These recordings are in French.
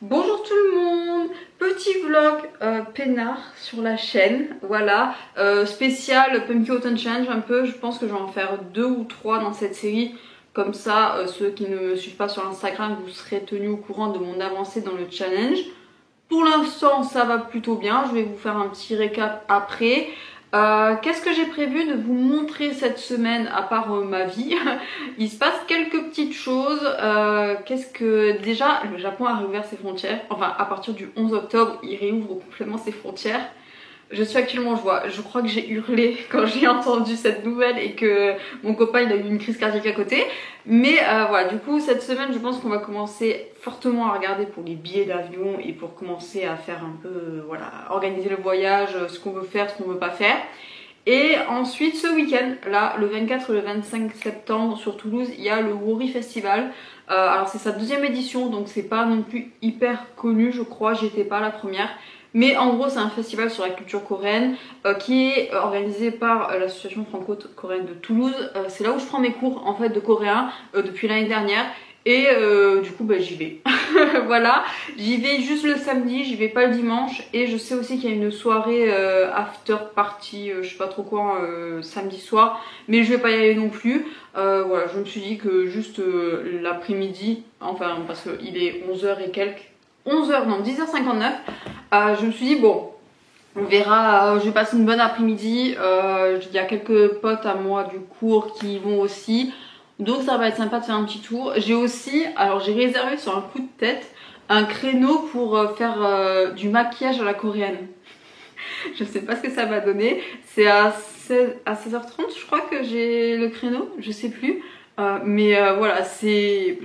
Bonjour tout le monde, petit vlog peinard sur la chaîne, voilà, spécial Pumpkin Autumn Challenge un peu, je pense que je vais en faire 2 ou 3 dans cette série, comme ça ceux qui ne me suivent pas sur Instagram vous serez tenus au courant de mon avancée dans le challenge. Pour l'instant ça va plutôt bien, je vais vous faire un petit récap après. Qu'est-ce que j'ai prévu de vous montrer cette semaine à part ma vie? Il se passe quelques petites choses. Déjà, le Japon a réouvert ses frontières. Enfin, à partir du 11 octobre, il réouvre complètement ses frontières. Je suis actuellement en joie. Je crois que j'ai hurlé quand j'ai entendu cette nouvelle et que mon copain il a eu une crise cardiaque à côté. Mais voilà, du coup cette semaine je pense qu'on va commencer fortement à regarder pour les billets d'avion et pour commencer à faire un peu, voilà, organiser le voyage, ce qu'on veut faire, ce qu'on veut pas faire. Et ensuite ce week-end, là le 24 et le 25 septembre sur Toulouse, il y a le Wori Festival. Alors c'est sa 2e édition donc c'est pas non plus hyper connu je crois, j'y étais pas la première. Mais en gros c'est un festival sur la culture coréenne qui est organisé par l'association franco-coréenne de Toulouse. C'est là où je prends mes cours en fait de coréen depuis l'année dernière. Et du coup bah, j'y vais. Voilà, j'y vais juste le samedi, j'y vais pas le dimanche. Et je sais aussi qu'il y a une soirée after party, je sais pas trop quoi, samedi soir. Mais je vais pas y aller non plus. Voilà, je me suis dit que juste l'après-midi, enfin parce qu'il est 11h et quelques, 11h non 10h59, je me suis dit bon on verra, je vais passer une bonne après-midi, il y a quelques potes à moi du cours qui y vont aussi, donc ça va être sympa de faire un petit tour. J'ai aussi, alors j'ai réservé sur un coup de tête un créneau pour faire du maquillage à la coréenne. Je sais pas ce que ça va donner, c'est à 16h30 je crois que j'ai le créneau, je sais plus, mais voilà c'est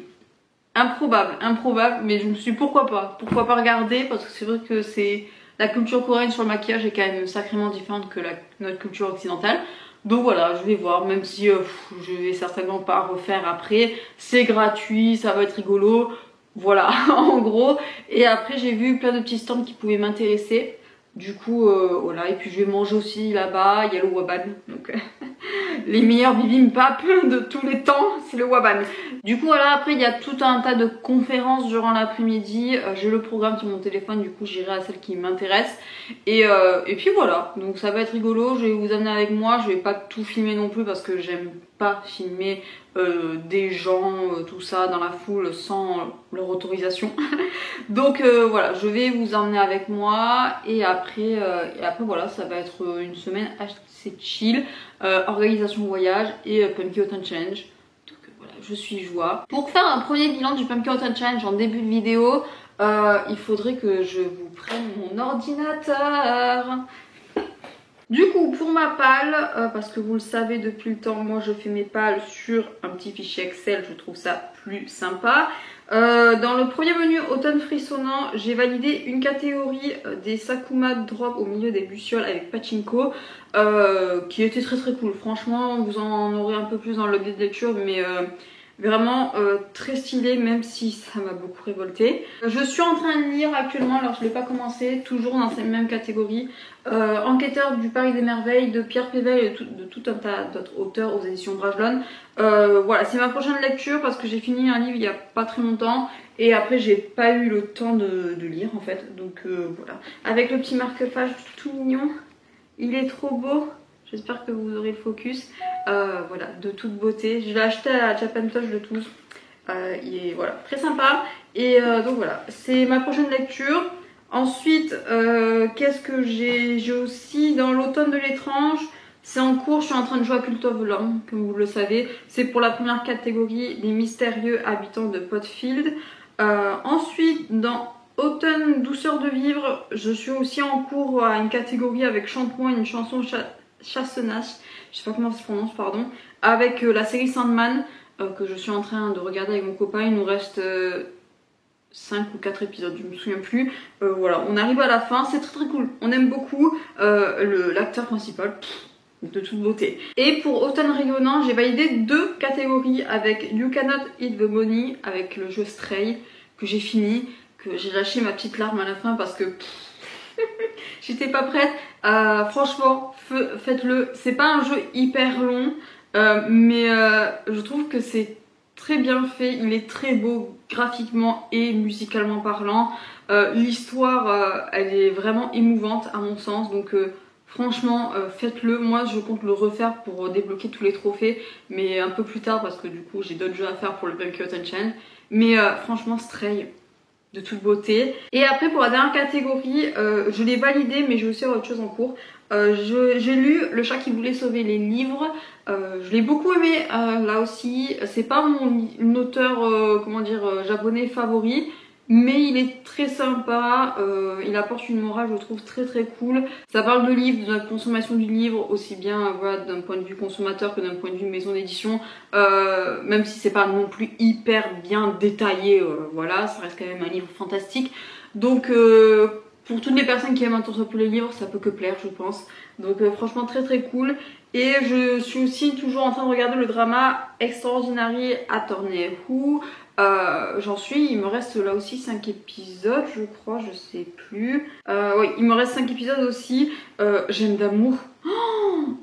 improbable, mais je me suis dit pourquoi pas regarder, parce que c'est vrai que c'est la culture coréenne sur le maquillage est quand même sacrément différente que notre culture occidentale. Donc voilà, je vais voir, même si je vais certainement pas refaire après. C'est gratuit, ça va être rigolo, voilà en gros. Et après j'ai vu plein de petits stands qui pouvaient m'intéresser. Du coup voilà, et puis je vais manger aussi là-bas, il y a le Waban, donc les meilleurs bibimbap de tous les temps, c'est le Waban. Du coup voilà, après il y a tout un tas de conférences durant l'après-midi, j'ai le programme sur mon téléphone, du coup j'irai à celle qui m'intéresse. Et puis voilà, donc ça va être rigolo, je vais vous amener avec moi, je vais pas tout filmer non plus parce que j'aime pas filmer des gens, tout ça dans la foule sans leur autorisation. Donc voilà, je vais vous emmener avec moi et après voilà, ça va être une semaine assez chill, organisation voyage et Pumpkin Autumn Challenge. Donc voilà, je suis joie. Pour faire un premier bilan du Pumpkin Autumn Challenge en début de vidéo, il faudrait que je vous prenne mon ordinateur. Du coup pour ma palle, parce que vous le savez depuis le temps, moi je fais mes palles sur un petit fichier Excel, je trouve ça plus sympa. Dans le premier menu automne frissonnant, j'ai validé une catégorie des Sakuma Drop au milieu des lucioles avec Pachinko, qui était très cool. Franchement vous en aurez un peu plus dans le guide de lecture, mais vraiment très stylé, même si ça m'a beaucoup révolté. Je suis en train de lire actuellement, alors je ne l'ai pas commencé, toujours dans cette même catégorie, Enquêteur du Paris des Merveilles de Pierre Pével et de tout un tas d'autres auteurs aux éditions Brajlon. Voilà, c'est ma prochaine lecture parce que j'ai fini un livre il n'y a pas très longtemps et après j'ai pas eu le temps de lire en fait. Donc voilà, avec le petit marque-page tout mignon, il est trop beau. J'espère que vous aurez le focus. Voilà, de toute beauté. Je l'ai acheté à Japan Touch de Toulouse. Il est voilà, très sympa. Et donc voilà, c'est ma prochaine lecture. Ensuite, qu'est-ce que j'ai aussi dans l'automne de l'étrange. C'est en cours, je suis en train de jouer à Cult of Lorne, comme vous le savez. C'est pour la première catégorie, les mystérieux habitants de Potfield. Ensuite, dans automne douceur de vivre, je suis aussi en cours à une catégorie avec Chante-moi une chanson Chassenache, je sais pas comment ça se prononce, pardon, avec la série Sandman que je suis en train de regarder avec mon copain. Il nous reste 5 ou 4 épisodes, je me souviens plus. Voilà, on arrive à la fin, c'est très cool, on aime beaucoup l'acteur principal, de toute beauté. Et pour automne rayonnant, j'ai validé 2 catégories avec You Cannot Eat the Money, avec le jeu Stray que j'ai fini, que j'ai lâché ma petite larme à la fin parce que j'étais pas prête. Franchement, faites-le. C'est pas un jeu hyper long, mais je trouve que c'est très bien fait. Il est très beau graphiquement et musicalement parlant. L'histoire, elle est vraiment émouvante à mon sens, donc franchement faites-le. Moi je compte le refaire pour débloquer tous les trophées, mais un peu plus tard parce que du coup j'ai d'autres jeux à faire pour le Pumpkin Autumn Challenge. Mais franchement Stray, de toute beauté. Et après pour la dernière catégorie, je l'ai validé mais j'ai aussi autre chose en cours. J'ai lu Le chat qui voulait sauver les livres. Je l'ai beaucoup aimé là aussi. C'est pas mon auteur comment dire japonais favori, mais il est très sympa. Il apporte une morale, je trouve, très très cool. Ça parle de livres, de la consommation du livre, aussi bien voilà, d'un point de vue consommateur que d'un point de vue maison d'édition. Même si c'est pas non plus hyper bien détaillé, voilà, ça reste quand même un livre fantastique. Donc pour toutes les personnes qui aiment un tour pour les livres, ça peut que plaire, je pense. Donc franchement très très cool. Et je suis aussi toujours en train de regarder le drama Extraordinary Attorney Who. J'en suis, il me reste là aussi 5 épisodes, je crois, je sais plus. Oui, il me reste 5 épisodes aussi. J'aime d'amour.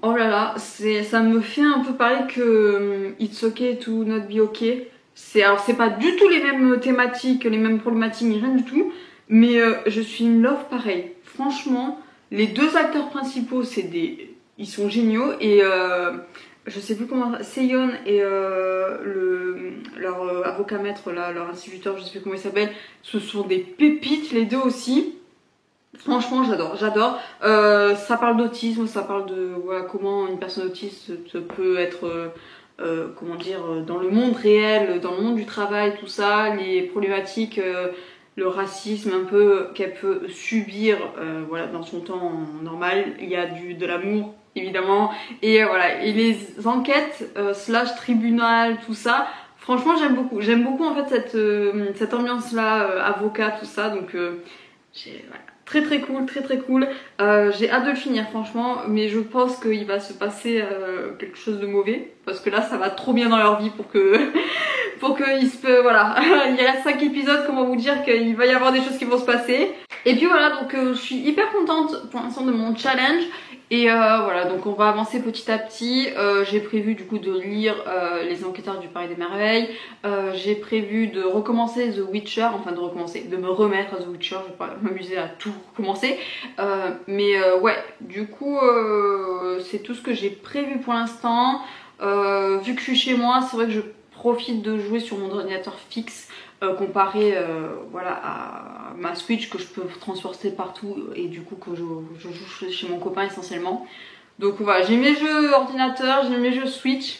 Oh là là, ça me fait un peu pareil que It's Okay to Not Be Okay. Alors c'est pas du tout les mêmes thématiques, les mêmes problématiques, ni rien du tout. Mais je suis in love pareil. Franchement, les deux acteurs principaux, ils sont géniaux. Et je sais plus comment, Seyon et leur avocat maître, là, leur instituteur, je sais plus comment il s'appelle, ce sont des pépites les deux aussi. Franchement j'adore. Ça parle d'autisme, ça parle de voilà, comment une personne autiste peut être comment dire, dans le monde réel, dans le monde du travail, tout ça, les problématiques, le racisme un peu qu'elle peut subir voilà, dans son temps normal. Il y a de l'amour évidemment, et voilà, et les enquêtes slash tribunal, tout ça, franchement j'aime beaucoup en fait cette ambiance là, avocat, tout ça, donc voilà. Très très cool, très très cool. J'ai hâte de le finir franchement, mais je pense qu'il va se passer quelque chose de mauvais, parce que là ça va trop bien dans leur vie pour que il se peut, voilà. Il reste 5 épisodes, comment vous dire qu'il va y avoir des choses qui vont se passer. Et puis voilà, donc je suis hyper contente pour l'instant de mon challenge. Et voilà, donc on va avancer petit à petit. J'ai prévu du coup de lire Les Enquêteurs du Palais des Merveilles. J'ai prévu de recommencer The Witcher, enfin de me remettre à The Witcher. Je vais pas m'amuser à tout recommencer. Mais ouais, du coup c'est tout ce que j'ai prévu pour l'instant. Vu que je suis chez moi, c'est vrai que je profite de jouer sur mon ordinateur fixe comparé voilà, à ma Switch que je peux transporter partout et du coup que je joue chez mon copain essentiellement. Donc voilà, j'ai mes jeux ordinateur, j'ai mes jeux Switch.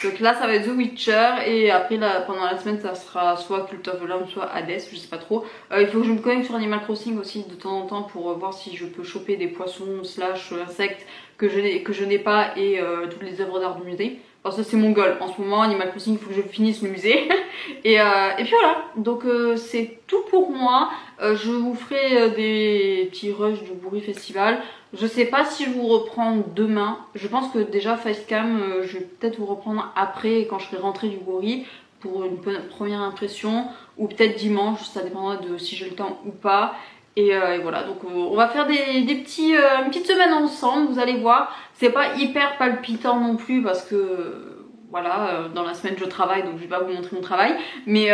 Donc là ça va être The Witcher et après là, pendant la semaine ça sera soit Cult of the Lamb, soit Hades, je sais pas trop. Il faut que je me connecte sur Animal Crossing aussi de temps en temps pour voir si je peux choper des poissons slash insectes que je n'ai pas et toutes les œuvres d'art du musée. Parce que c'est mon goal en ce moment, Animal Crossing, il faut que je finisse le musée. Et puis voilà, donc c'est tout pour moi. Je vous ferai des petits rushs du Bourri Festival. Je sais pas si je vous reprends demain. Je pense que déjà Facecam, je vais peut-être vous reprendre après quand je serai rentrée du Bourri pour une première impression. Ou peut-être dimanche, ça dépendra de si j'ai le temps ou pas. Et voilà, donc on va faire une petite semaine ensemble, vous allez voir. C'est pas hyper palpitant non plus parce que voilà, dans la semaine je travaille, donc je vais pas vous montrer mon travail. Mais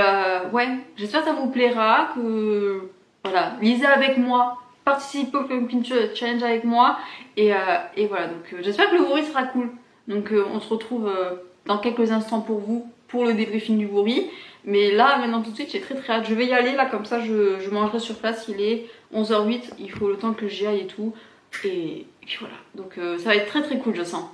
ouais, j'espère que ça vous plaira, que voilà, lisez avec moi, participez au Pumpkin Challenge avec moi. Et voilà, donc j'espère que le Bourri sera cool. Donc on se retrouve dans quelques instants pour vous, pour le débriefing du Bourri. Mais là, maintenant tout de suite, j'ai très hâte. Je vais y aller, là, comme ça, je mangerai sur place. Il est 11h08, il faut le temps que j'y aille et tout. Et puis voilà. Donc ça va être très très cool, je sens.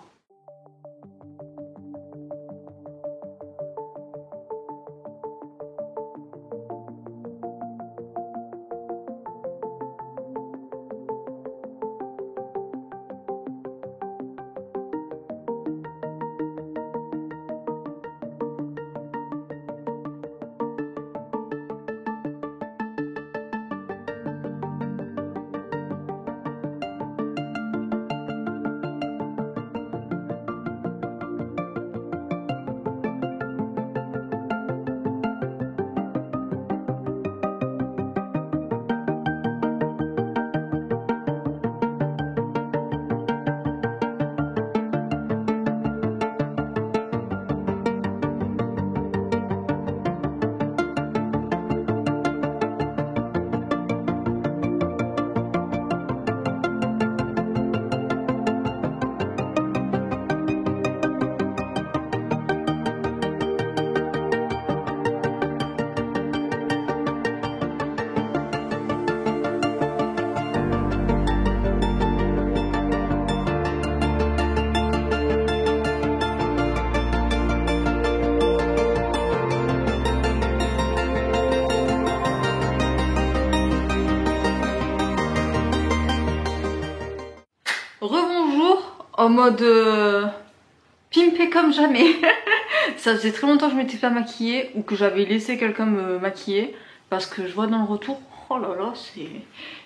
en mode pimpé comme jamais. Ça faisait très longtemps que je m'étais pas maquillée ou que j'avais laissé quelqu'un me maquiller parce que je vois dans le retour, oh là là,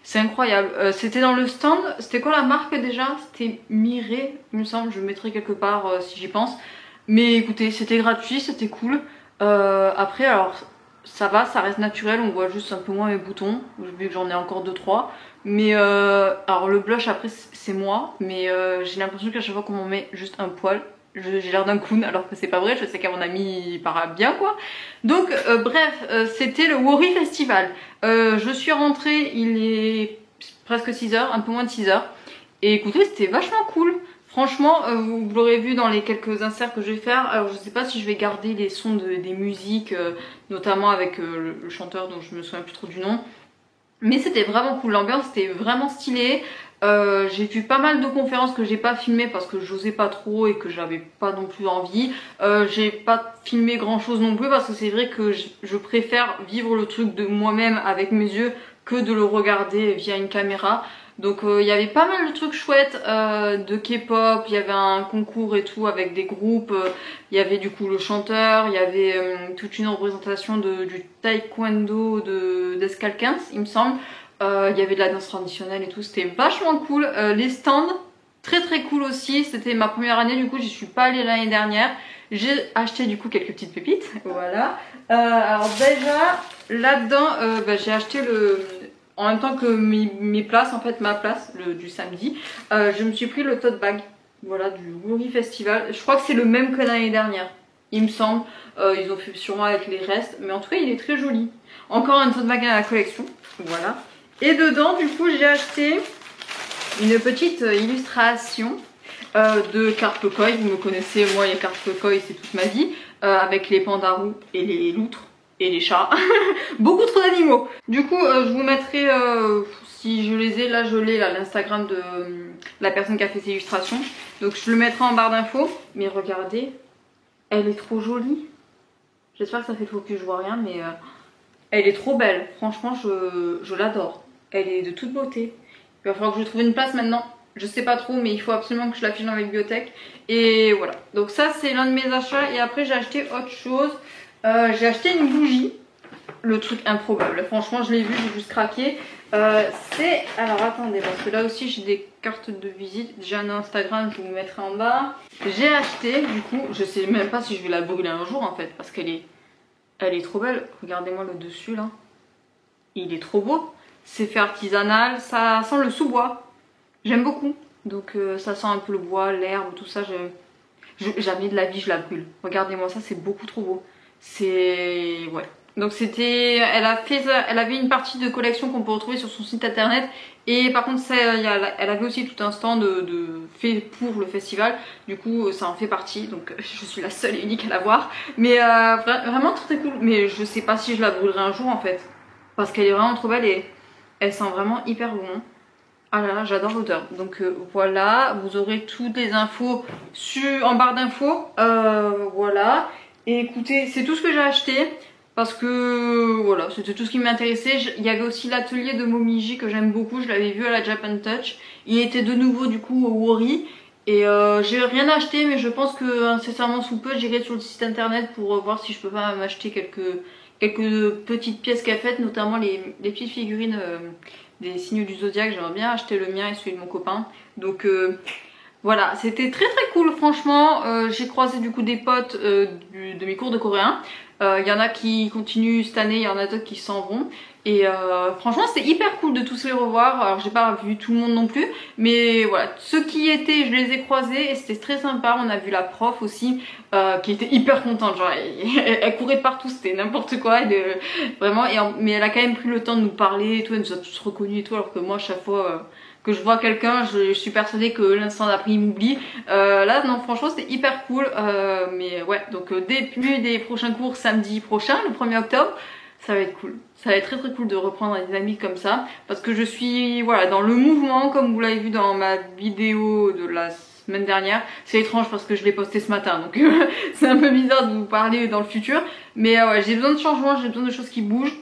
c'est incroyable. C'était dans le stand, c'était quoi la marque déjà? C'était Mireille, il me semble, je le mettrai quelque part si j'y pense. Mais écoutez, c'était gratuit, c'était cool. Après, alors ça va, ça reste naturel, on voit juste un peu moins mes boutons, vu que j'en ai encore 2-3. Mais alors le blush après c'est moi, mais j'ai l'impression qu'à chaque fois qu'on m'en met juste un poil, j'ai l'air d'un clown alors que c'est pas vrai, je sais qu'à mon ami il paraît bien quoi. Donc bref, c'était le Worry Festival. Je suis rentrée, il est presque 6h, un peu moins de 6h. Et écoutez, c'était vachement cool. Franchement, vous l'aurez vu dans les quelques inserts que je vais faire. Alors je sais pas si je vais garder les sons des musiques, notamment avec le chanteur dont je me souviens plus trop du nom. Mais c'était vraiment cool, l'ambiance était vraiment stylée. J'ai vu pas mal de conférences que j'ai pas filmées parce que j'osais pas trop et que j'avais pas non plus envie. J'ai pas filmé grand chose non plus parce que c'est vrai que je préfère vivre le truc de moi-même avec mes yeux que de le regarder via une caméra. Donc il y avait pas mal de trucs chouettes de K-pop, il y avait un concours et tout avec des groupes, il y avait du coup le chanteur, il y avait toute une représentation du taekwondo d'Escalquins, il me semble. Il y avait de la danse traditionnelle et tout, c'était vachement cool. Les stands, très très cool aussi, c'était ma première année, du coup j'y suis pas allée l'année dernière. J'ai acheté du coup quelques petites pépites, voilà. Alors déjà, là-dedans, j'ai acheté en même temps que mes places, en fait ma place du samedi, je me suis pris le tote bag, voilà, du Worry Festival. Je crois que c'est le même que l'année dernière, il me semble. Ils ont fait sûrement avec les restes, mais en tout cas il est très joli. Encore un tote bag à la collection, voilà. Et dedans, du coup, j'ai acheté une petite illustration de cartes koi. Vous me connaissez, moi, les cartes koi, c'est toute ma vie, avec les pandas roux et les loutres. Et les chats. Beaucoup trop d'animaux. Du coup, je vous mettrai, si je les ai, là je l'ai, là l'Instagram de la personne qui a fait ces illustrations. Donc je le mettrai en barre d'infos. Mais regardez, elle est trop jolie. J'espère que ça fait le focus, je vois rien, mais elle est trop belle. Franchement, je l'adore. Elle est de toute beauté. Il va falloir que je trouve une place maintenant. Je sais pas trop, mais il faut absolument que je l'affiche dans la bibliothèque. Et voilà. Donc ça, c'est l'un de mes achats. Et après, j'ai acheté autre chose. J'ai acheté une bougie, le truc improbable, franchement je l'ai vu, j'ai juste craqué. C'est, alors attendez, parce que là aussi j'ai des cartes de visite, j'ai un Instagram, je vous mettrai en bas. J'ai acheté, du coup, je sais même pas si je vais la brûler un jour en fait, parce qu'elle est trop belle. Regardez-moi le dessus là, il est trop beau, c'est fait artisanal, ça sent le sous-bois, j'aime beaucoup. Donc ça sent un peu le bois, l'herbe, tout ça, jamais de la vie je la brûle. Regardez-moi ça, c'est beaucoup trop beau. C'est... ouais. Donc c'était... Elle avait une partie de collection qu'on peut retrouver sur son site internet. Et par contre, elle avait aussi tout un stand fait pour le festival. Du coup, ça en fait partie. Donc je suis la seule et unique à l'avoir. Mais vraiment très très cool. Mais je sais pas si je la brûlerai un jour en fait. Parce qu'elle est vraiment trop belle et elle sent vraiment hyper bon. Ah là là, j'adore l'odeur. Donc voilà, vous aurez toutes les infos en barre d'infos. Voilà. Et écoutez, c'est tout ce que j'ai acheté parce que voilà, c'était tout ce qui m'intéressait. Il y avait aussi l'atelier de Momiji que j'aime beaucoup, je l'avais vu à la Japan Touch. Il était de nouveau du coup au Worry. Et j'ai rien acheté, mais je pense que incessamment sous peu, j'irai sur le site internet pour voir si je peux pas m'acheter quelques petites pièces qu'elle fait, notamment les petites figurines des signes du zodiaque. J'aimerais bien acheter le mien et celui de mon copain. Donc voilà, c'était très très cool franchement. J'ai croisé du coup des potes de mes cours de coréen. Il y en a qui continuent cette année, il y en a d'autres qui s'en vont. Et franchement c'était hyper cool de tous les revoir. Alors j'ai pas vu tout le monde non plus, mais voilà, ceux qui y étaient, je les ai croisés et c'était très sympa. On a vu la prof aussi qui était hyper contente, genre elle courait partout, c'était n'importe quoi. Vraiment, mais elle a quand même pris le temps de nous parler et tout, elle nous a tous reconnus et tout, alors que moi à chaque fois que je vois quelqu'un, je suis persuadée que l'instant d'après il m'oublie. Là non, franchement c'était hyper cool. Mais ouais, donc début des prochains cours samedi prochain, le 1er octobre, ça va être cool. Ça va être très très cool de reprendre une dynamique comme ça, parce que je suis voilà dans le mouvement, comme vous l'avez vu dans ma vidéo de la semaine dernière. C'est étrange parce que je l'ai posté ce matin, donc c'est un peu bizarre de vous parler dans le futur. Mais ouais, j'ai besoin de changement, j'ai besoin de choses qui bougent.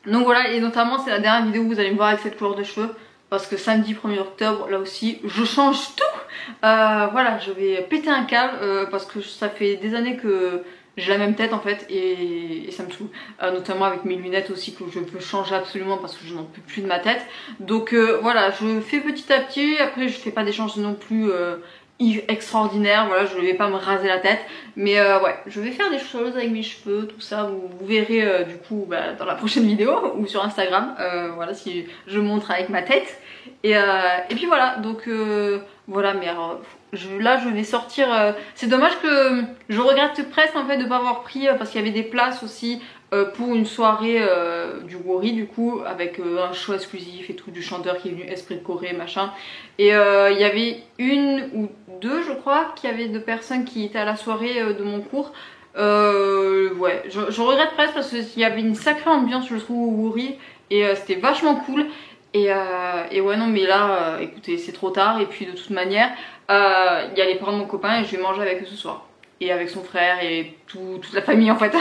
Donc voilà, et notamment c'est la dernière vidéo où vous allez me voir avec cette couleur de cheveux. Parce que samedi 1er octobre, là aussi, je change tout. Voilà, je vais péter un câble parce que ça fait des années que j'ai la même tête en fait et ça me saoule. Notamment avec mes lunettes aussi que je veux changer absolument parce que je n'en peux plus de ma tête. Donc voilà, je fais petit à petit. Après je fais pas des changements non plus extraordinaires. Voilà, je vais pas me raser la tête. Mais ouais, je vais faire des choses avec mes cheveux, tout ça. Vous verrez du coup dans la prochaine vidéo ou sur Instagram. Voilà, si je montre avec ma tête. Et puis voilà, donc voilà, mais alors là je vais sortir, c'est dommage que je regrette presque en fait de pas avoir pris parce qu'il y avait des places aussi pour une soirée du Wori du coup avec un show exclusif et tout du chanteur qui est venu, Esprit de Corée machin, et il y avait une ou deux je crois qu'il y avait deux personnes qui étaient à la soirée de mon cours. Ouais, je regrette presque parce qu'il y avait une sacrée ambiance je trouve au Wori et c'était vachement cool. Et ouais non mais là écoutez c'est trop tard et puis de toute manière il y a les parents de mon copain et je vais manger avec eux ce soir et avec son frère et toute la famille en fait.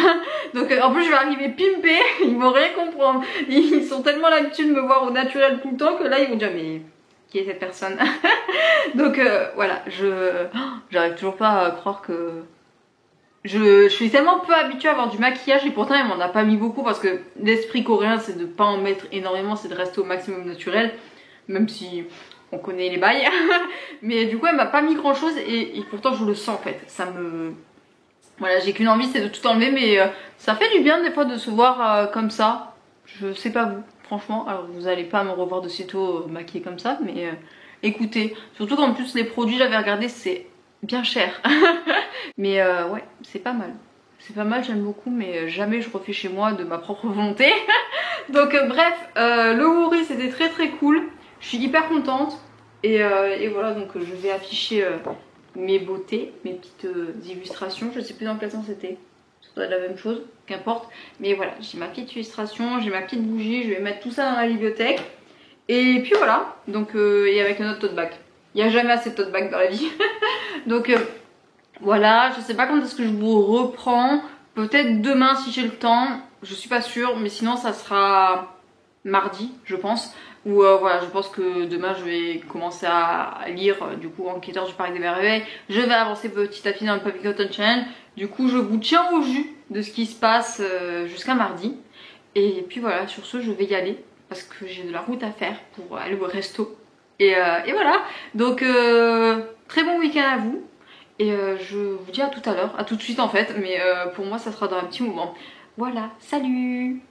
Donc en plus je vais arriver pimpée, ils vont rien comprendre, ils sont tellement l'habitude de me voir au naturel tout le temps que là ils vont dire mais qui est cette personne. Donc voilà, j'arrive toujours pas à croire que je suis tellement peu habituée à avoir du maquillage et pourtant elle m'en a pas mis beaucoup parce que l'esprit coréen c'est de pas en mettre énormément, c'est de rester au maximum naturel, même si on connaît les bails. Mais du coup elle m'a pas mis grand chose et pourtant je le sens en fait, ça me... Voilà, j'ai qu'une envie c'est de tout enlever mais ça fait du bien des fois de se voir comme ça. Je sais pas vous, franchement, alors vous allez pas me revoir de sitôt maquillée comme ça mais écoutez, surtout qu'en plus les produits j'avais regardé c'est bien cher. Mais ouais, c'est pas mal. C'est pas mal, j'aime beaucoup, mais jamais je refais chez moi de ma propre volonté. Donc bref, le Wori c'était très très cool. Je suis hyper contente. Et voilà, donc je vais afficher mes beautés, mes petites illustrations. Je sais plus dans quel sens c'était. Ça doit être la même chose, qu'importe. Mais voilà, j'ai ma petite illustration, j'ai ma petite bougie. Je vais mettre tout ça dans la bibliothèque. Et puis voilà, donc et avec un autre tote bag. Il n'y a jamais assez de tote bag dans la vie. Donc voilà, je sais pas quand est-ce que je vous reprends. Peut-être demain si j'ai le temps. Je suis pas sûre, mais sinon ça sera mardi, je pense. Ou voilà, je pense que demain je vais commencer à lire du coup Enquêteur du Parc des Merveilles. Je vais avancer petit à petit dans le Pumpkin Autumn Challenge. Du coup je vous tiens au jus de ce qui se passe jusqu'à mardi. Et puis voilà, sur ce je vais y aller parce que j'ai de la route à faire pour aller au resto. Et voilà, donc très bon week-end à vous. Et je vous dis à tout à l'heure, à tout de suite en fait, mais pour moi ça sera dans un petit moment. Voilà, salut!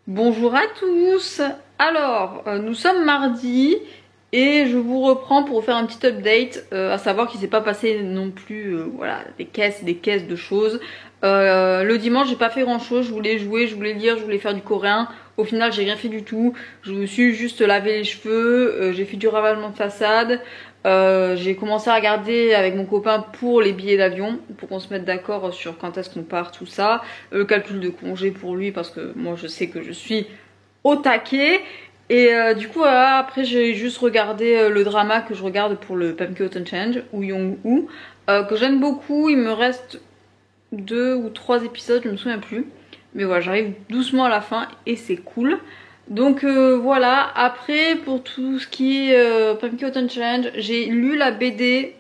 Bonjour à tous. Alors nous sommes mardi et je vous reprends pour vous faire un petit update, à savoir qu'il s'est pas passé non plus voilà, des caisses et des caisses de choses. Le dimanche j'ai pas fait grand chose, je voulais jouer, je voulais lire, je voulais faire du coréen. Au final j'ai rien fait du tout, je me suis juste lavé les cheveux, j'ai fait du ravalement de façade. J'ai commencé à regarder avec mon copain pour les billets d'avion, pour qu'on se mette d'accord sur quand est-ce qu'on part, tout ça. Le calcul de congé pour lui parce que moi je sais que je suis au taquet. Et du coup voilà, après j'ai juste regardé le drama que je regarde pour le Pumpkin Autumn Challenge, Woo Young-woo, que j'aime beaucoup. Il me reste 2 ou 3 épisodes, je me souviens plus. Mais voilà, j'arrive doucement à la fin et c'est cool. Donc voilà, après pour tout ce qui est Pumpkin Autumn Challenge, j'ai lu la BD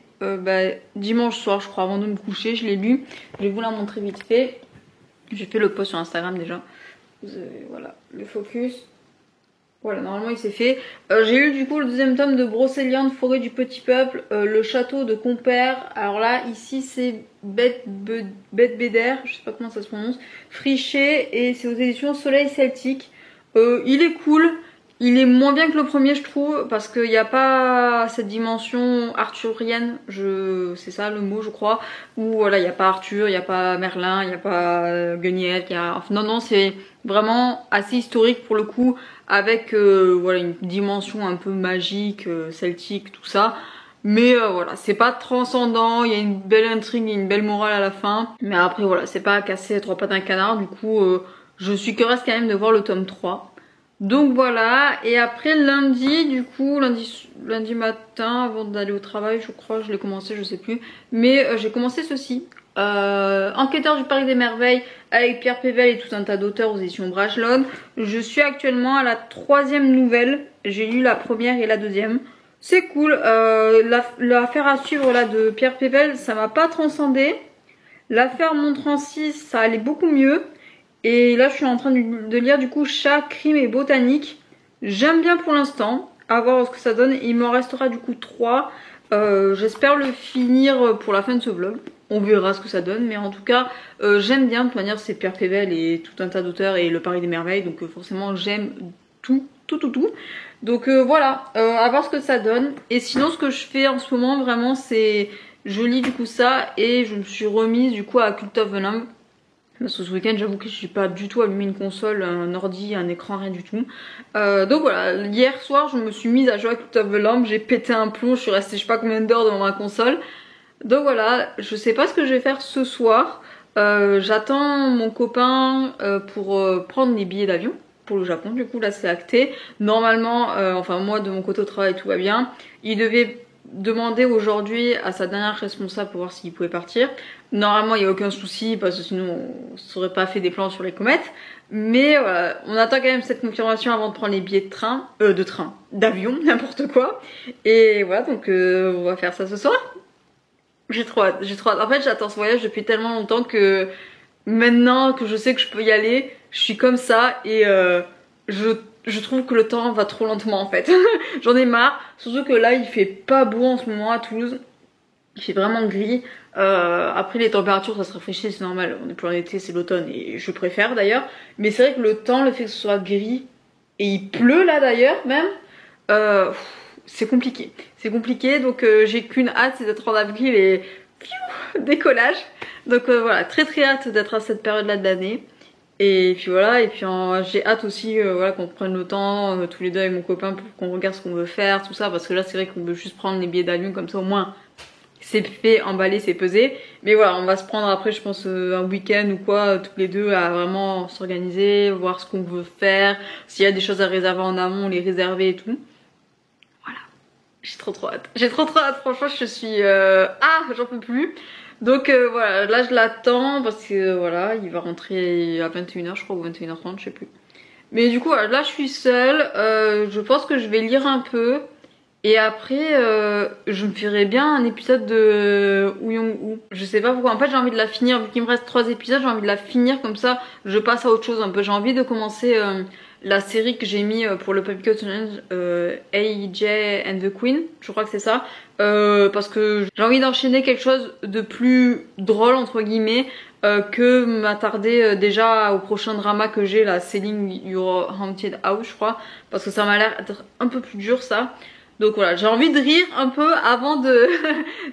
dimanche soir je crois, avant de me coucher, je l'ai lu. Je vais vous la montrer vite fait. J'ai fait le post sur Instagram déjà. Voilà, le focus. Voilà, normalement il s'est fait. J'ai lu du coup le deuxième tome de Brocéliande, Forêt du Petit Peuple, le château de Compère. Alors là, ici c'est Bête Bédère, je sais pas comment ça se prononce, Friché, et c'est aux éditions Soleil Celtique. Il est cool, il est moins bien que le premier je trouve, parce qu'il n'y a pas cette dimension arthurienne, c'est ça le mot je crois, où voilà, il n'y a pas Arthur, il n'y a pas Merlin, il n'y a pas Guenièvre, non, c'est vraiment assez historique pour le coup, avec voilà, une dimension un peu magique, celtique, tout ça. Mais voilà, c'est pas transcendant, il y a une belle intrigue et une belle morale à la fin. Mais après voilà, c'est pas casser trois pattes d'un canard, du coup je suis curieuse quand même de voir le tome 3. Donc voilà, et après lundi, du coup, lundi matin, avant d'aller au travail, je crois, je l'ai commencé, je sais plus. Mais j'ai commencé ceci. Enquêteur du Parc des Merveilles avec Pierre Pével et tout un tas d'auteurs aux éditions Brajlon. Je suis actuellement à la 3e nouvelle. J'ai lu la première et la 2e. C'est cool. L'affaire à suivre là de Pierre Pével, ça m'a pas transcendé. L'affaire Montrancy, ça allait beaucoup mieux. Et là je suis en train de lire du coup Chat, Crime et Botanique. J'aime bien pour l'instant. À voir ce que ça donne. Il m'en restera du coup 3. J'espère le finir pour la fin de ce vlog. On verra ce que ça donne, mais en tout cas j'aime bien. De toute manière c'est Pierre Pével et tout un tas d'auteurs et le Paris des Merveilles, donc forcément j'aime tout. Donc voilà, à voir ce que ça donne. Et sinon ce que je fais en ce moment vraiment c'est, je lis du coup ça et je me suis remise du coup à Cult of Venom. Parce que ce week-end j'avoue que je suis pas du tout allumé une console, un ordi, un écran, rien du tout. Donc voilà, hier soir je me suis mise à jouer à Cult of Venom, j'ai pété un plomb, je suis restée je sais pas combien d'heures devant ma console. Donc voilà, je sais pas ce que je vais faire ce soir. J'attends mon copain pour prendre les billets d'avion pour le Japon. Du coup là c'est acté. Normalement, enfin moi de mon côté au travail tout va bien. Il devait demander aujourd'hui à sa dernière responsable pour voir s'il pouvait partir. Normalement il n'y a aucun souci parce que sinon on serait pas fait des plans sur les comètes. Mais voilà, on attend quand même cette confirmation avant de prendre les billets d'avion, n'importe quoi. Et voilà, donc on va faire ça ce soir. J'ai trop hâte. En fait j'attends ce voyage depuis tellement longtemps que maintenant que je sais que je peux y aller, je suis comme ça et je trouve que le temps va trop lentement en fait. J'en ai marre, surtout que là il fait pas beau en ce moment à Toulouse. Il fait vraiment gris. Après les températures ça se rafraîchit, c'est normal, on est plus en été, c'est l'automne et je préfère d'ailleurs. Mais c'est vrai que le temps, le fait que ce soit gris et il pleut là d'ailleurs même, c'est compliqué. C'est compliqué donc j'ai qu'une hâte, c'est d'être en avril et décollage. Donc voilà, très hâte d'être à cette période là de l'année. Et puis voilà, et puis j'ai hâte aussi voilà, qu'on prenne le temps tous les deux avec mon copain pour qu'on regarde ce qu'on veut faire, tout ça, parce que là c'est vrai qu'on veut juste prendre les billets d'avion comme ça au moins c'est fait, emballé, c'est pesé. Mais voilà, on va se prendre après je pense un week-end ou quoi, tous les deux à vraiment s'organiser, voir ce qu'on veut faire, s'il y a des choses à réserver en amont, les réserver et tout. Voilà, j'ai trop hâte. J'ai trop hâte, franchement je suis... j'en peux plus. Donc voilà, là je l'attends parce que voilà, il va rentrer à 21h je crois ou 21h30, je sais plus. Mais du coup voilà, là je suis seule, je pense que je vais lire un peu. Et après je me ferai bien un épisode de Ouyong-Woo. Je sais pas pourquoi, en fait j'ai envie de la finir, vu qu'il me reste 3 épisodes, j'ai envie de la finir comme ça je passe à autre chose un peu. J'ai envie de commencer la série que j'ai mis pour le Pumpkin Challenge, AJ and the Queen, je crois que c'est ça. Parce que j'ai envie d'enchaîner quelque chose de plus drôle entre guillemets que m'attarder déjà au prochain drama que j'ai, la Selling Your Haunted House je crois, parce que ça m'a l'air d'être un peu plus dur ça. Donc voilà, j'ai envie de rire un peu avant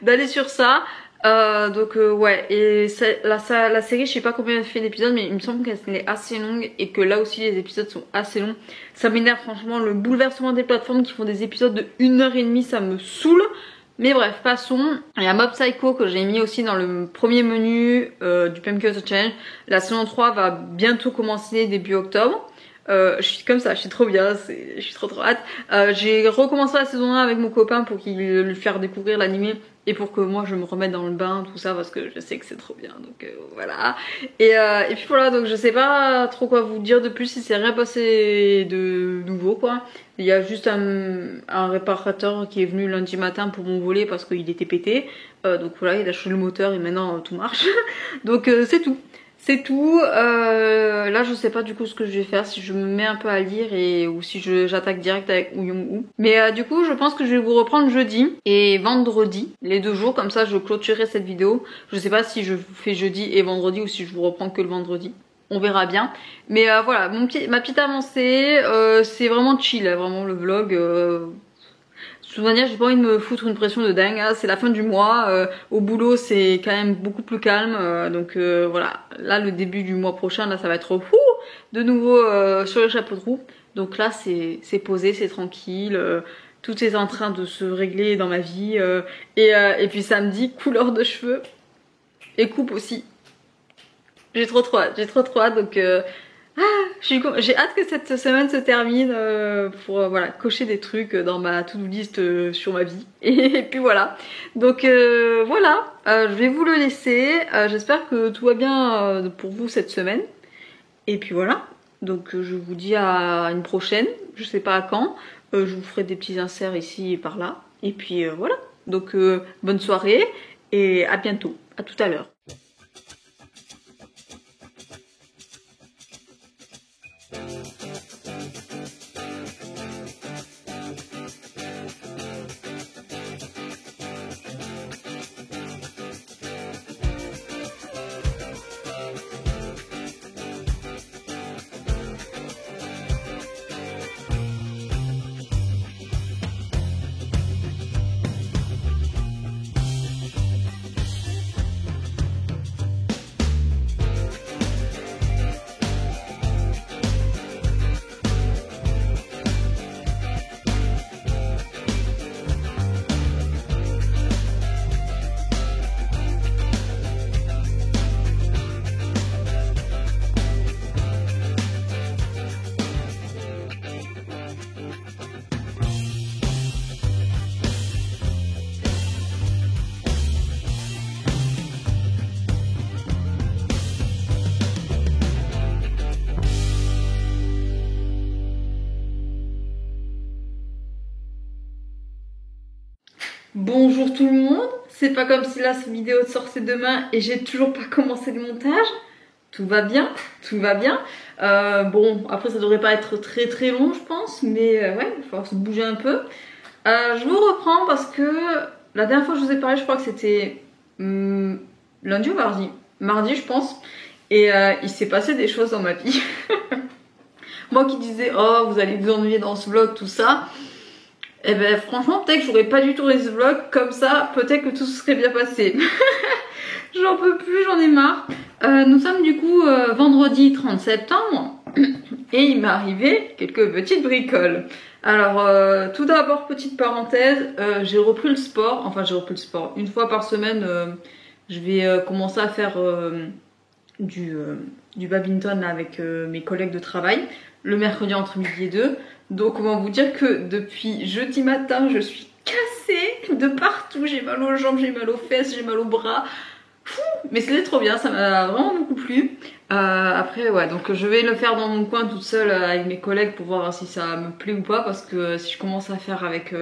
d'aller sur ça. Donc ouais, et la série je sais pas combien elle fait d'épisodes, mais il me semble qu'elle est assez longue et que là aussi les épisodes sont assez longs. Ça m'énerve franchement, le bouleversement des plateformes qui font des épisodes de 1h30, ça me saoule. Mais bref, passons. Il y a Mob Psycho que j'ai mis aussi dans le premier menu du Pumpkin Challenge. La saison 3 va bientôt commencer début octobre. Je suis comme ça, je suis trop bien, je suis trop hâte. J'ai recommencé la saison 1 avec mon copain pour qu'il lui faire découvrir l'anime et pour que moi je me remette dans le bain, tout ça, parce que je sais que c'est trop bien, donc voilà. Et puis voilà, donc je sais pas trop quoi vous dire de plus, si c'est rien passé de nouveau quoi. Il y a juste un réparateur qui est venu lundi matin pour mon volet parce qu'il était pété. Donc voilà, il a changé le moteur et maintenant tout marche. Donc c'est tout. C'est tout. Là je sais pas du coup ce que je vais faire, si je me mets un peu à lire ou si j'attaque direct avec Ouyong. Mais du coup je pense que je vais vous reprendre jeudi et vendredi, les 2 jours, comme ça je clôturerai cette vidéo. Je sais pas si je fais jeudi et vendredi ou si je vous reprends que le vendredi. On verra bien. Mais voilà, ma petite avancée, c'est vraiment chill, hein, vraiment le vlog. De toute manière, j'ai pas envie de me foutre une pression de dingue. Hein. C'est la fin du mois. Au boulot, c'est quand même beaucoup plus calme. Donc voilà, là, le début du mois prochain, là, ça va être de nouveau sur le chapeau de roue. Donc là, c'est posé, c'est tranquille. Tout est en train de se régler dans ma vie. Et puis samedi, couleur de cheveux et coupe aussi. J'ai trop hâte, donc j'ai hâte que cette semaine se termine pour voilà, cocher des trucs dans ma to-do list sur ma vie. Et puis voilà, donc voilà, je vais vous le laisser. J'espère que tout va bien pour vous cette semaine. Et puis voilà, donc je vous dis à une prochaine, je sais pas à quand. Je vous ferai des petits inserts ici et par là. Et puis voilà, donc bonne soirée et à bientôt, à tout à l'heure. Bonjour tout le monde, c'est pas comme si là cette vidéo sortait demain et j'ai toujours pas commencé le montage. Tout va bien, tout va bien. Bon, après ça devrait pas être très long je pense, mais ouais, il va falloir se bouger un peu. Je vous reprends parce que la dernière fois que je vous ai parlé, je crois que c'était lundi ou mardi. Mardi je pense. Et il s'est passé des choses dans ma vie. Moi qui disais, oh vous allez vous ennuyer dans ce vlog, tout ça. Et ben franchement peut-être que j'aurais pas du tout tourné ce vlog comme ça, peut-être que tout se serait bien passé. J'en peux plus, j'en ai marre. Nous sommes du coup vendredi 30 septembre et il m'est arrivé quelques petites bricoles. Alors tout d'abord, petite parenthèse, j'ai repris le sport, enfin j'ai repris le sport. Une fois par semaine je vais commencer à faire du badminton là, avec mes collègues de travail le mercredi entre midi et 2. Donc comment vous dire que depuis jeudi matin je suis cassée de partout, j'ai mal aux jambes, j'ai mal aux fesses, j'ai mal aux bras. Mais c'était trop bien, ça m'a vraiment beaucoup plu. Après ouais, donc je vais le faire dans mon coin toute seule avec mes collègues pour voir si ça me plaît ou pas, parce que si je commence à faire avec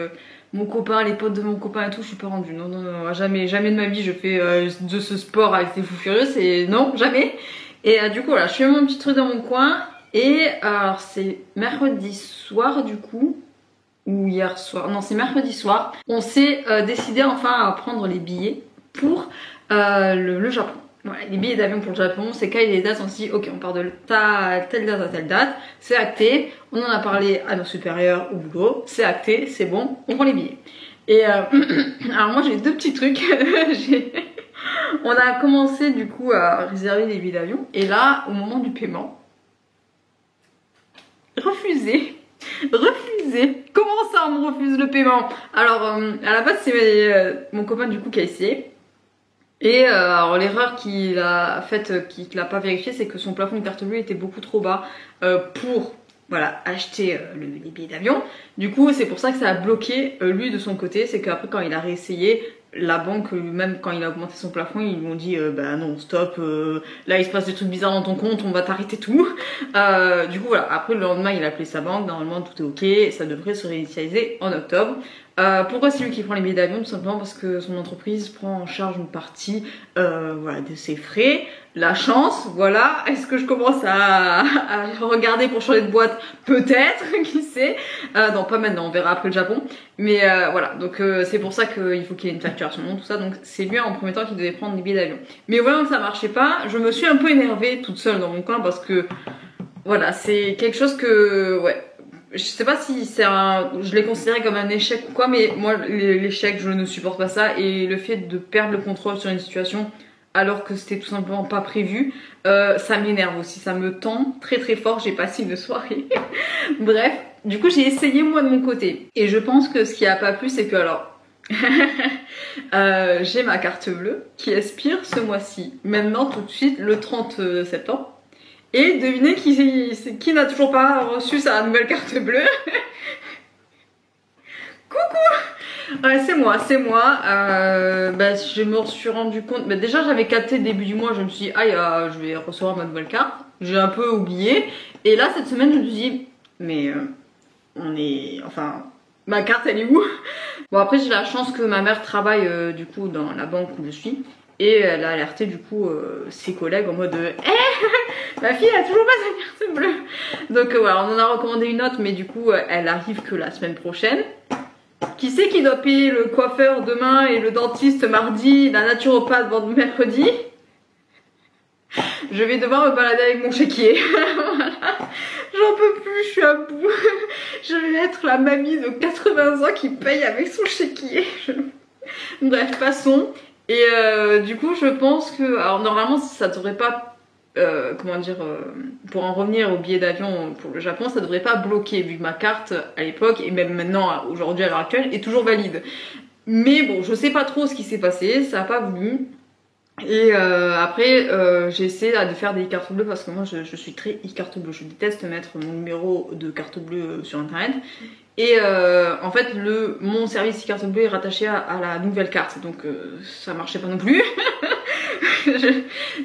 mon copain, les potes de mon copain et tout, je suis pas rendue. Non, non, non, jamais de ma vie je fais de ce sport avec ces fous furieux, c'est non, jamais. Et du coup voilà, je fais mon petit truc dans mon coin. Et alors c'est mercredi soir du coup, ou hier soir, non c'est mercredi soir, on s'est décidé enfin à prendre les billets pour le Japon. Voilà, les billets d'avion pour le Japon, c'est quand les dates, on s'est dit ok on part de telle date à telle date, c'est acté, on en a parlé à nos supérieurs au boulot, c'est acté, c'est bon, on prend les billets. Et alors moi j'ai deux petits trucs, on a commencé du coup à réserver les billets d'avion et là au moment du paiement, refusé. Comment ça on me refuse le paiement? Alors à la base c'est mon copain du coup qui a essayé. Et alors l'erreur qu'il a faite, qu'il n'a pas vérifié, c'est que son plafond de carte bleue était beaucoup trop bas pour voilà, acheter les billets d'avion. Du coup, c'est pour ça que ça a bloqué lui de son côté. C'est qu'après, quand il a réessayé, la banque, même quand il a augmenté son plafond, ils lui ont dit bah non, stop, là il se passe des trucs bizarres dans ton compte, on va t'arrêter tout. Du coup, voilà, après le lendemain, il a appelé sa banque, normalement tout est ok, ça devrait se réinitialiser en octobre. Pourquoi c'est lui qui prend les billets d'avion? Tout simplement parce que son entreprise prend en charge une partie voilà, de ses frais. La chance, voilà. Est-ce que je commence à regarder pour changer de boîte? Peut-être, qui sait. Non, pas maintenant, on verra après le Japon. Mais voilà, donc c'est pour ça qu'il faut qu'il y ait une facturation, tout ça. Donc c'est lui en premier temps qui devait prendre les billets d'avion. Mais voyant que ça marchait pas, je me suis un peu énervée toute seule dans mon coin parce que voilà, c'est quelque chose que... ouais. Je sais pas si c'est je l'ai considéré comme un échec ou quoi, mais moi l'échec je ne supporte pas ça, et le fait de perdre le contrôle sur une situation alors que c'était tout simplement pas prévu, ça m'énerve aussi, ça me tend très très fort. J'ai passé une soirée. Bref, du coup j'ai essayé moi de mon côté, et je pense que ce qui a pas plu c'est que alors j'ai ma carte bleue qui expire ce mois-ci, maintenant tout de suite le 30 septembre. Et devinez qui n'a toujours pas reçu sa nouvelle carte bleue. Coucou. Ouais, c'est moi. Bah, je me suis rendu compte. Bah, déjà, j'avais capté début du mois. Je me suis dit, aïe, je vais recevoir ma nouvelle carte. J'ai un peu oublié. Et là, cette semaine, je me suis dit, mais enfin, ma carte, elle est où? Bon, après, j'ai la chance que ma mère travaille du coup dans la banque où je suis. Et elle a alerté du coup ses collègues en mode ma fille elle a toujours pas sa carte bleue. Donc voilà, on en a recommandé une autre, mais du coup elle arrive que la semaine prochaine. Qui c'est qui doit payer le coiffeur demain et le dentiste mardi, la naturopathe mercredi? Je vais devoir me balader avec mon chéquier. Voilà. J'en peux plus, je suis à bout. Je vais être la mamie de 80 ans qui paye avec son chéquier. Bref, passons. Et du coup je pense que, alors normalement ça devrait pas, comment dire, pour en revenir au billet d'avion pour le Japon, ça devrait pas bloquer vu que ma carte à l'époque et même maintenant aujourd'hui à l'heure actuelle est toujours valide. Mais bon, je sais pas trop ce qui s'est passé, ça a pas voulu. Et après j'ai essayé de faire des cartes bleues parce que moi je suis très e-carte bleue, je déteste mettre mon numéro de carte bleue sur internet. Et en fait mon service e-carte bleue est rattaché à la nouvelle carte, donc ça marchait pas non plus.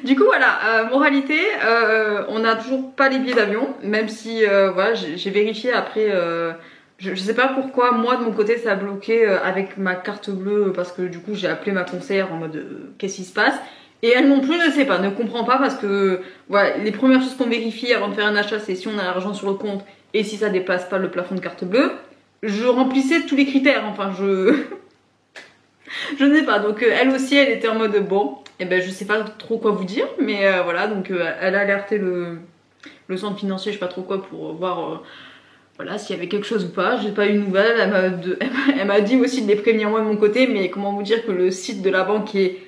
Du coup voilà, moralité, on n'a toujours pas les billets d'avion, même si voilà, j'ai vérifié après. Je sais pas pourquoi moi de mon côté ça a bloqué avec ma carte bleue, parce que du coup j'ai appelé ma conseillère en mode qu'est-ce qui se passe, et elle non plus ne sait pas, ne comprend pas, parce que voilà, les premières choses qu'on vérifie avant de faire un achat c'est si on a l'argent sur le compte et si ça dépasse pas le plafond de carte bleue. Je remplissais tous les critères, enfin je ne sais pas, donc elle aussi elle était en mode bon, et ben je sais pas trop quoi vous dire, mais voilà, donc elle a alerté le centre financier, je sais pas trop quoi, pour voir voilà, s'il y avait quelque chose ou pas. J'ai pas eu de nouvelles, elle m'a dit aussi de les prévenir moi de mon côté, mais comment vous dire que le site de la banque est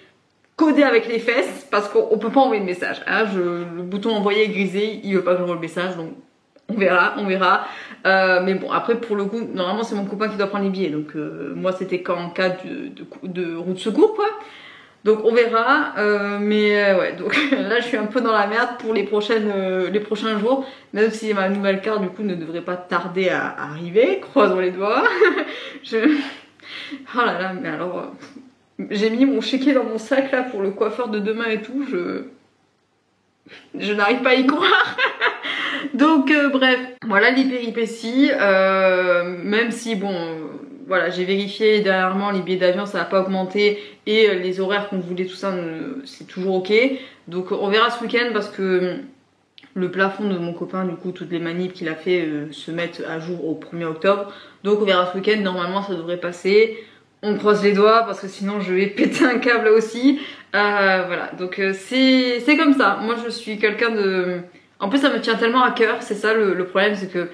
codé avec les fesses, parce qu'on peut pas envoyer de message, hein. Le bouton envoyer est grisé, il veut pas que j'envoie le message, donc on verra. Mais bon, après pour le coup, normalement c'est mon copain qui doit prendre les billets, donc moi c'était qu'en cas de route de secours quoi. Donc on verra, mais ouais, donc là je suis un peu dans la merde pour les prochains jours, même si ma nouvelle carte du coup ne devrait pas tarder à arriver, croisons les doigts. Oh là là, mais alors j'ai mis mon chéquier dans mon sac là pour le coiffeur de demain et tout, je n'arrive pas à y croire. Donc bref, voilà les péripéties, même si bon... voilà, j'ai vérifié dernièrement, les billets d'avion ça n'a pas augmenté, et les horaires qu'on voulait, tout ça, c'est toujours ok. Donc on verra ce week-end, parce que le plafond de mon copain, du coup, toutes les manips qu'il a fait se mettent à jour au 1er octobre. Donc on verra ce week-end, normalement ça devrait passer. On croise les doigts parce que sinon je vais péter un câble là aussi. Voilà, donc c'est comme ça. Moi je suis quelqu'un de... En plus ça me tient tellement à cœur, c'est ça le problème, c'est que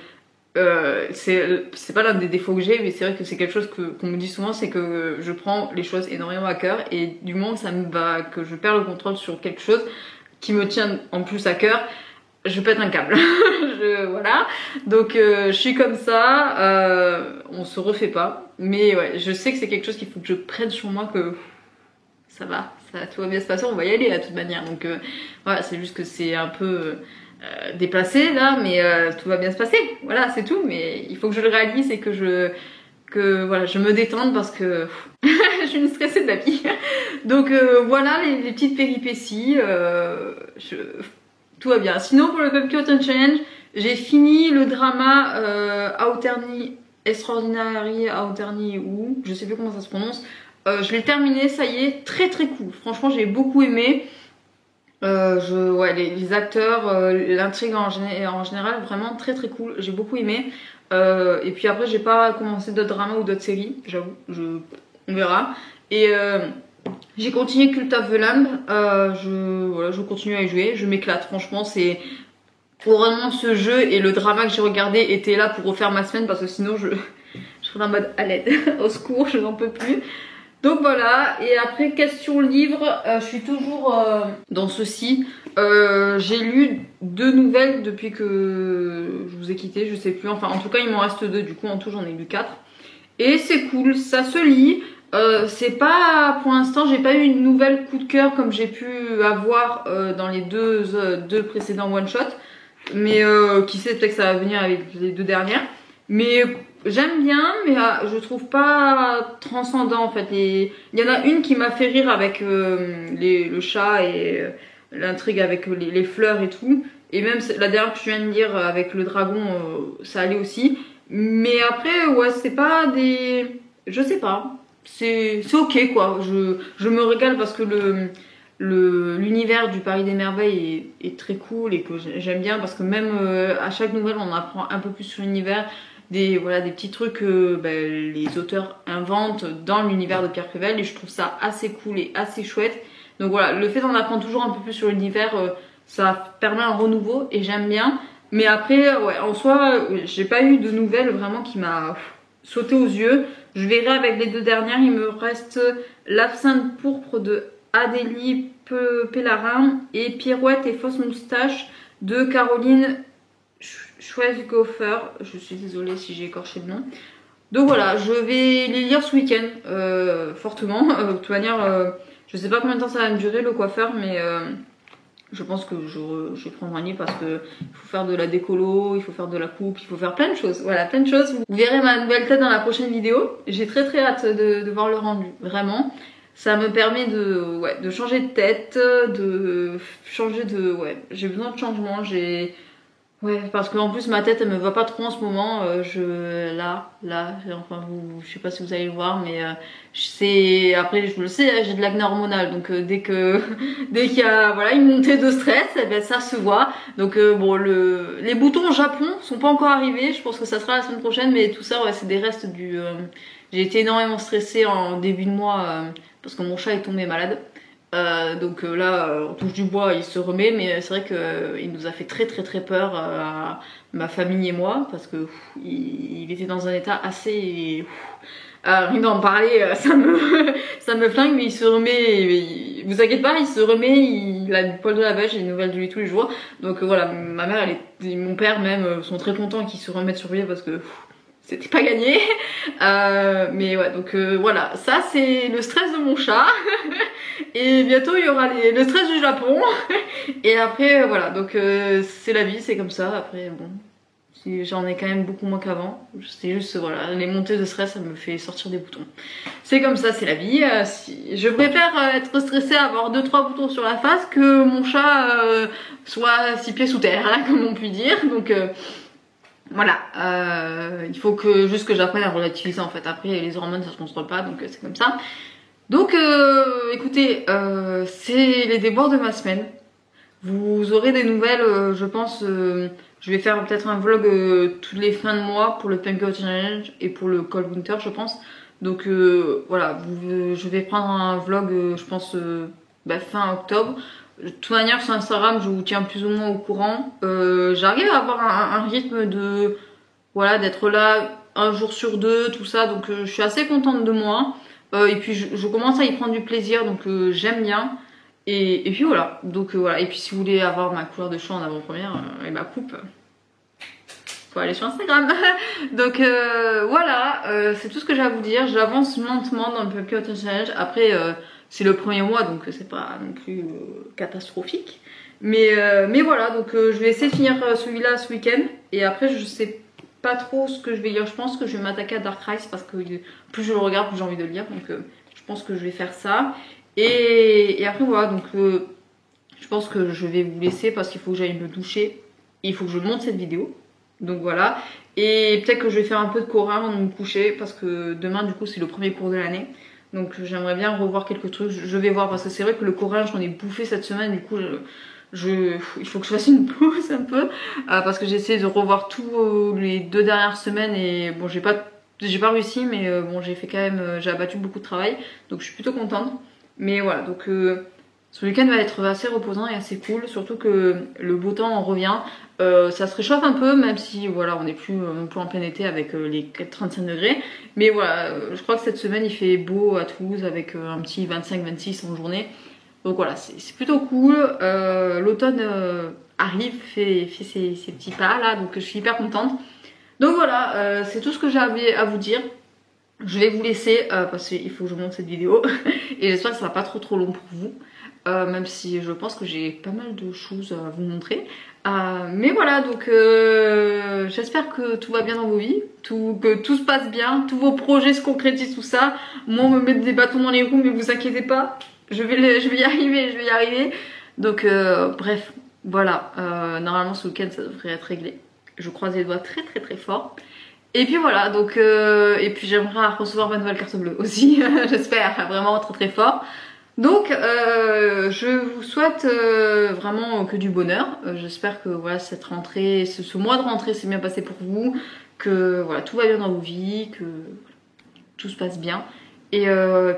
c'est pas l'un des défauts que j'ai, mais c'est vrai que c'est quelque chose qu'on me dit souvent, c'est que je prends les choses énormément à cœur, et du moment que je perds le contrôle sur quelque chose qui me tient en plus à cœur, je pète un câble. Voilà, donc je suis comme ça, on se refait pas, mais ouais, je sais que c'est quelque chose qu'il faut que je prenne sur moi, que tout va bien se passer, on va y aller de toute manière, donc voilà, c'est juste que c'est un peu déplacé là, mais tout va bien se passer. Voilà, c'est tout. Mais il faut que je le réalise et voilà, je me détende parce que je suis une stressée de la vie. Donc voilà les petites péripéties. Tout va bien. Sinon pour le Pumpkin Autumn Challenge, j'ai fini le drama Auterni Extraordinary Auterni ou je sais plus comment ça se prononce. Je l'ai terminé, ça y est, très très cool. Franchement, j'ai beaucoup aimé. Ouais, les acteurs, l'intrigue en général, vraiment très très cool. J'ai beaucoup aimé. Et puis après, j'ai pas commencé d'autres dramas ou d'autres séries, j'avoue. On verra. Et j'ai continué Cult of the Lamb. Voilà, je continue à y jouer. Je m'éclate. Franchement, c'est vraiment ce jeu et le drama que j'ai regardé était là pour refaire ma semaine parce que sinon je serais en mode à l'aide, au secours, je n'en peux plus. Donc voilà, et après question livre, je suis toujours dans ceci. J'ai lu 2 nouvelles depuis que je vous ai quitté, je sais plus. Enfin en tout cas il m'en reste 2, du coup en tout j'en ai lu 4. Et c'est cool, ça se lit. C'est pas, pour l'instant j'ai pas eu une nouvelle coup de cœur comme j'ai pu avoir dans les deux précédents one shot. Mais qui sait, peut-être que ça va venir avec les 2 dernières. Mais j'aime bien, mais je trouve pas transcendant en fait. Il y en a une qui m'a fait rire avec le chat et l'intrigue avec les fleurs et tout. Et même la dernière que je viens de lire avec le dragon, ça allait aussi. Mais après, ouais, c'est pas des... Je sais pas. C'est ok quoi. Je me régale parce que l'univers du Paris des Merveilles est très cool et que j'aime bien parce que même à chaque nouvelle on apprend un peu plus sur l'univers, des petits trucs que les auteurs inventent dans l'univers de Pierre Prével et je trouve ça assez cool et assez chouette. Donc voilà, le fait d'en apprendre toujours un peu plus sur l'univers, ça permet un renouveau et j'aime bien. Mais après, ouais, en soi, j'ai pas eu de nouvelles vraiment qui m'a sauté aux yeux. Je verrai avec les 2 dernières, il me reste l'absinthe pourpre de Adélie Pellarin et Pirouette et fausse moustache de Caroline Schweighofer. Je suis désolée si j'ai écorché le nom. Donc voilà, je vais les lire ce week-end fortement. De toute manière, je sais pas combien de temps ça va me durer le coiffeur, mais je pense que je vais prendre un livre parce que il faut faire de la décolo, il faut faire de la coupe, il faut faire plein de choses. Voilà, plein de choses. Vous verrez ma nouvelle tête dans la prochaine vidéo. J'ai très très hâte de voir le rendu, vraiment. Ça me permet de changer de tête, ouais, j'ai besoin de changement, ouais, parce qu'en plus ma tête elle me va pas trop en ce moment, enfin je sais pas si vous allez le voir, mais après je le sais, j'ai de l'acné hormonal, donc dès qu'il y a voilà une montée de stress, eh ben ça se voit. Donc bon, les boutons au Japon sont pas encore arrivés, je pense que ça sera la semaine prochaine, mais tout ça ouais, c'est des restes j'ai été énormément stressée en début de mois parce que mon chat est tombé malade. Donc là, on touche du bois, il se remet, mais c'est vrai qu'il nous a fait très très très peur à ma famille et moi, parce que il était dans un état assez... rien d'en parler, ça me flingue, mais il se remet, vous inquiétez pas, il se remet, il a du poil de la vache, j'ai des nouvelles de lui tous les jours. Donc voilà, ma mère et mon père même sont très contents qu'il se remette sur lui parce que... c'était pas gagné. Mais ouais, donc voilà, ça c'est le stress de mon chat. Et bientôt il y aura le stress du Japon. Et après voilà, donc c'est la vie, c'est comme ça. Après bon, j'en ai quand même beaucoup moins qu'avant. C'est juste voilà, les montées de stress ça me fait sortir des boutons. C'est comme ça, c'est la vie. Je préfère être stressée, avoir 2-3 boutons sur la face que mon chat soit 6 pieds sous terre, hein, comme on peut dire. Donc voilà, il faut juste que j'apprenne à relativiser en fait. Après les hormones ça se contrôle pas, donc c'est comme ça. Donc écoutez, c'est les déboires de ma semaine. Vous aurez des nouvelles, je pense. Je vais faire peut-être un vlog toutes les fins de mois pour le Pumpkin Challenge et pour le Cold Winter, je pense. Donc voilà, je vais prendre un vlog, je pense fin octobre. De toute manière sur Instagram je vous tiens plus ou moins au courant. J'arrive à avoir un rythme de voilà, d'être là un jour sur 2, tout ça, donc je suis assez contente de moi. Et puis je commence à y prendre du plaisir, donc j'aime bien. Et puis voilà, donc voilà. Et puis si vous voulez avoir ma couleur de cheveux en avant-première et ma coupe, faut aller sur Instagram. Donc voilà, c'est tout ce que j'ai à vous dire. J'avance lentement dans le Pumpkin Autumn Challenge. Après c'est le premier mois, donc c'est pas non plus catastrophique. Mais voilà, donc je vais essayer de finir celui-là ce week-end. Et après, je sais pas trop ce que je vais lire. Je pense que je vais m'attaquer à Dark Rise parce que plus je le regarde, plus j'ai envie de le lire. Donc je pense que je vais faire ça. Et après, voilà, donc je pense que je vais vous laisser parce qu'il faut que j'aille me doucher. Et il faut que je monte cette vidéo. Donc voilà. Et peut-être que je vais faire un peu de coréen avant de me coucher parce que demain, du coup, c'est le premier cours de l'année. Donc j'aimerais bien revoir quelques trucs. Je vais voir parce que c'est vrai que le coréen, j'en ai bouffé cette semaine. Du coup, il faut que je fasse une pause un peu parce que j'ai essayé de revoir tous les 2 dernières semaines et bon, j'ai pas réussi, mais bon, j'ai fait quand même, j'ai abattu beaucoup de travail. Donc je suis plutôt contente. Mais voilà, donc ce week-end va être assez reposant et assez cool, surtout que le beau temps en revient. Ça se réchauffe un peu, même si voilà, on n'est plus non plus en plein été avec les 35 degrés. Mais voilà, je crois que cette semaine il fait beau à Toulouse avec un petit 25-26 en journée. Donc voilà, c'est plutôt cool. L'automne arrive, fait ses petits pas là, donc je suis hyper contente. Donc voilà, c'est tout ce que j'avais à vous dire. Je vais vous laisser parce qu'il faut que je monte cette vidéo et j'espère que ça va pas trop long pour vous. Même si je pense que j'ai pas mal de choses à vous montrer. Mais voilà, donc j'espère que tout va bien dans vos vies, que tout se passe bien, tous vos projets se concrétisent, tout ça. Moi, on me met des bâtons dans les roues, mais vous inquiétez pas, je vais y arriver. Donc bref, voilà, normalement ce week-end ça devrait être réglé. Je croise les doigts très fort. Et puis voilà, donc et puis j'aimerais recevoir ma nouvelle carte bleue aussi, j'espère vraiment très fort. Donc je vous souhaite vraiment que du bonheur. J'espère que voilà, cette rentrée, ce mois de rentrée s'est bien passé pour vous, que voilà, tout va bien dans vos vies, que tout se passe bien. Et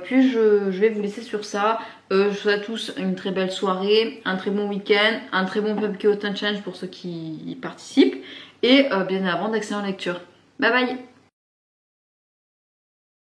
puis je vais vous laisser sur ça. Je vous souhaite à tous une très belle soirée, un très bon week-end, un très bon Pumpkin Autumn Challenge pour ceux qui y participent. Et bien avant, d'excellentes lectures. Bye bye!